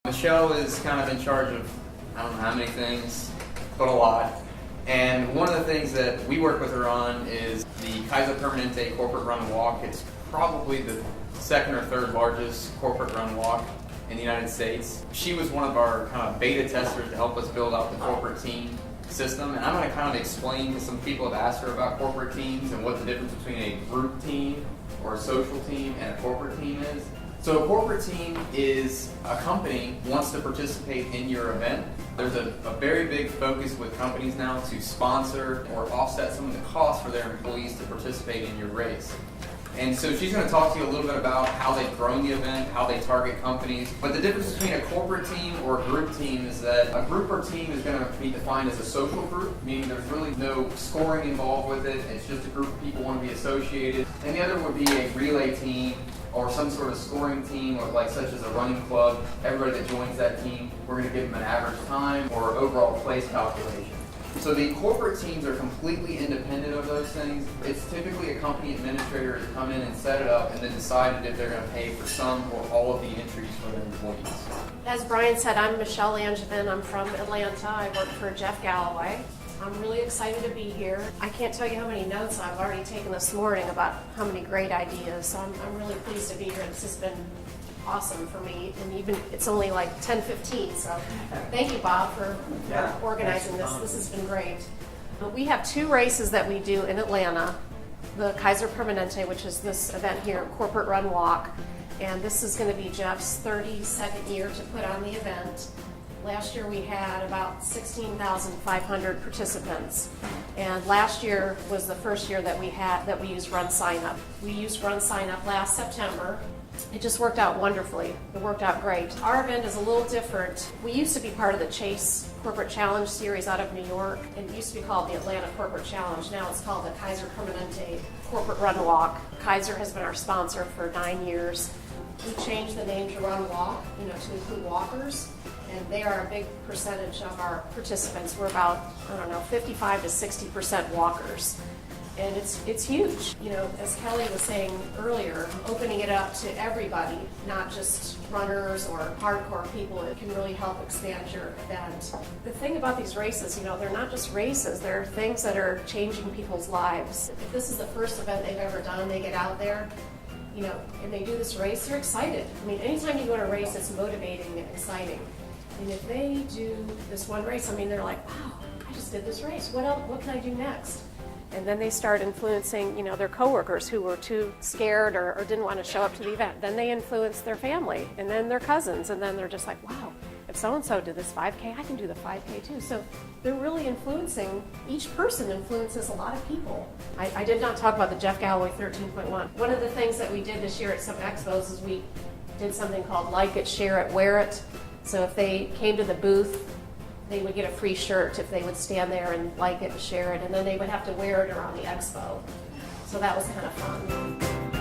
Michelle is kind of in charge of, I don't know how many things, but a lot. And one of the things that we work with her on is the Kaiser Permanente Corporate Run Walk. It's probably the second or third largest corporate run walk in the United States. She was one of our kind of beta testers to help us build out the corporate team system. And I'm going to kind of explain to some people have asked her about corporate teams and what the difference between a group team or a social team and a corporate team is. So a corporate team is a company wants to participate in your event. There's a very big focus with companies now to sponsor or offset some of the costs for their employees to participate in your race. And so she's going to talk to you a little bit about how they've grown the event, how they target companies. But the difference between a corporate team or a group team is that a group or team is going to be defined as a social group, meaning there's really no scoring involved with it. It's just a group of people who want to be associated. And the other would be a relay team or some sort of scoring team, or like such as a running club. Everybody that joins that team, we're going to give them an average time or overall place calculation. So the corporate teams are completely independent of those things. It's typically a company administrator to come in and set it up and then decide if they're going to pay for some or all of the entries for their employees. As Brian said, I'm Michele Langevin. I'm from Atlanta. I work for Jeff Galloway. I'm really excited to be here. I can't tell you how many notes I've already taken this morning about how many great ideas. So I'm really pleased to be here. This has been awesome for me, and even it's only like 10:15. So thank you, Bob, for organizing this. This has been great. We have two races that we do in Atlanta. The Kaiser Permanente, which is this event here, Corporate Run Walk, and this is going to be Jeff's 32nd year to put on the event. Last year we had about 16,500 participants, and last year was the first year that we used RunSignUp. We used RunSignUp last September. It just worked out wonderfully. It worked out great. Our event is a little different. We used to be part of the Chase Corporate Challenge series out of New York. It used to be called the Atlanta Corporate Challenge. Now it's called the Kaiser Permanente Corporate Run Walk. Kaiser has been our sponsor for 9 years. We changed the name to Run Walk, to include walkers, and they are a big percentage of our participants. We're about, 55 to 60% walkers. And it's huge. As Kelly was saying earlier, opening it up to everybody, not just runners or hardcore people, it can really help expand your event. The thing about these races, they're not just races, they're things that are changing people's lives. If this is the first event they've ever done, they get out there, and they do this race, they're excited. Anytime you go to a race, it's motivating and exciting. And if they do this one race, they're like, wow, I just did this race. What else? What can I do next? And then they start influencing, their coworkers who were too scared or didn't want to show up to the event. Then they influence their family and then their cousins. And then they're just like, wow, if so-and-so did this 5K, I can do the 5K too. So they're really influencing, each person influences a lot of people. I did not talk about the Jeff Galloway 13.1. One of the things that we did this year at some expos is we did something called Like It, Share It, Wear It. So if they came to the booth, they would get a free shirt if they would stand there and like it and share it, and then they would have to wear it around the expo. So that was kind of fun.